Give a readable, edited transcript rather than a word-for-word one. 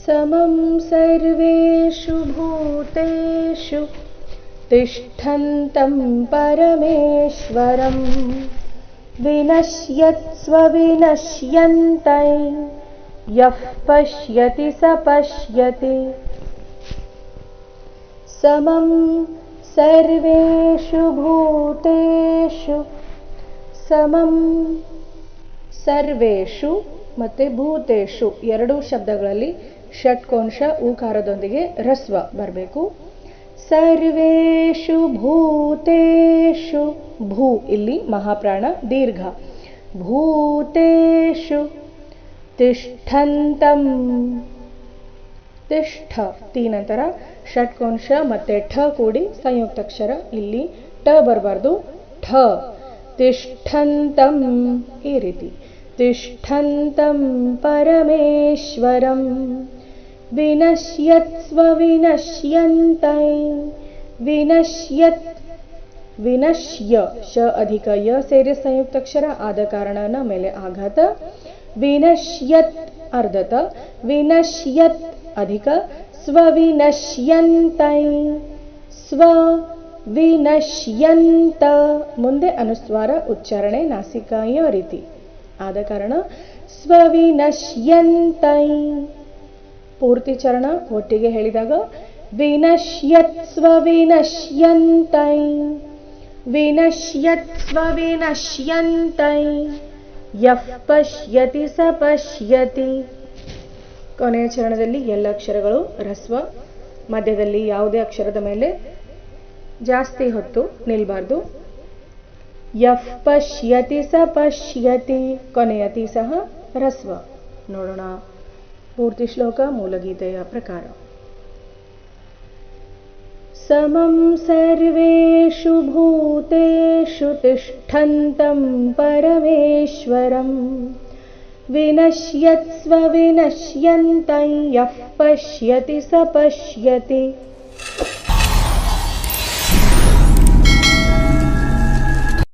समं सर्वेषु भूतेषु तिष्ठन्तं परमेश्वरं विनश्यत्स्वविनश्यन्तं यः पश्यति स पश्यति। समं सर्वेषु भूतेषु, ಸಮಂ ಸರ್ವೇಷು ಮತ್ತು ಭೂತೇಷು ಎರಡೂ ಶಬ್ದಗಳಲ್ಲಿ ಷಟ್ಕೋಂಶ ಊಕಾರದೊಂದಿಗೆ ರಸ್ವ ಬರಬೇಕು. ಸರ್ವೇಷು ಭೂತೇಷು, ಭೂ ಇಲ್ಲಿ ಮಹಾಪ್ರಾಣ ದೀರ್ಘ, ಭೂತೇಷು ತಿಷ್ಠಂತಂ, ತಿಷ್ಠ ತಿ ನಂತರ ಷಟ್ಕೋಂಶ ಮತ್ತೆ ಠ ಕೂಡಿ ಸಂಯುಕ್ತಾಕ್ಷರ, ಇಲ್ಲಿ ಟ ಬರಬಾರ್ದು, ಠ. ತಿಷ್ಠಂತಂ ಈ ರೀತಿ, ತಿಷ್ಠಂತಂ ಪರಮೇಶ್ವರಂ ವಿನಶ್ಯತ್ ಸ್ವವಿನಶ್ಯಂತೈ, ವಿನಶ್ಯತ್ ವಿನಶ್ಯ ಶ ಅಧಿಕ ಯ ಸೇರಿ ಸಂಯುಕ್ತಾಕ್ಷರ ಆದ ಕಾರಣ ನ ಮೇಲೆ ಆಘಾತ, ವಿನಶ್ಯತ್ ಅರ್ಧತ, ವಿನಶ್ಯತ್ ಅಧಿಕ ಸ್ವವಿನಶ್ಯಂತೈ, ಸ್ವ ವಿನಶ್ಯಂತ ಮುಂದೆ ಅನುಸ್ವಾರ ಉಚ್ಚಾರಣೆ ನಾಸಿಕಾಯ ರೀತಿ ಆದ ಕಾರಣ ಸ್ವವಿನಶ್ಯಂತೈ. ಪೂರ್ತಿ ಚರಣ ಒಟ್ಟಿಗೆ ಹೇಳಿದಾಗ ವಿನಶ್ಯತ್ ಸ್ವವಿನಶ್ಯಂತೈ, ವಿನಶ್ಯತ್ ಸ್ವವಿನಶ್ಯಂತೈ ಯಃ ಪಶ್ಯತಿ ಸ ಪಶ್ಯತಿ. ಕೊನೆಯ ಚರಣದಲ್ಲಿ ಎಲ್ಲ ಅಕ್ಷರಗಳು ರಸ್ವ, ಮಧ್ಯದಲ್ಲಿ ಯಾವುದೇ ಅಕ್ಷರದ ಮೇಲೆ ಜಾಸ್ತಿ ಹೊತ್ತು ನಿಲ್ಬಾರ್ದು. ಯಃ ಪಶ್ಯತಿ ಸ ಪಶ್ಯತಿ, ಕೊನೆಯ ತಿ ಸಹ ರಸ್ವ. ನೋಡೋಣ ಪೂರ್ತಿ ಶ್ಲೋಕ ಮೂಲಗೀತೆಯ ಪ್ರಕಾರ. ಸಮಂ ಸರ್ವೇಷು ಭೂತೇಷು ತಿಷ್ಠಂತಂ ಪರಮೇಶ್ವರಂ ವಿನಶ್ಯತ್ ಸ್ವವಿನಶ್ಯಂತಂ ಯಃ ಪಶ್ಯತಿ ಸ ಪಶ್ಯತಿ.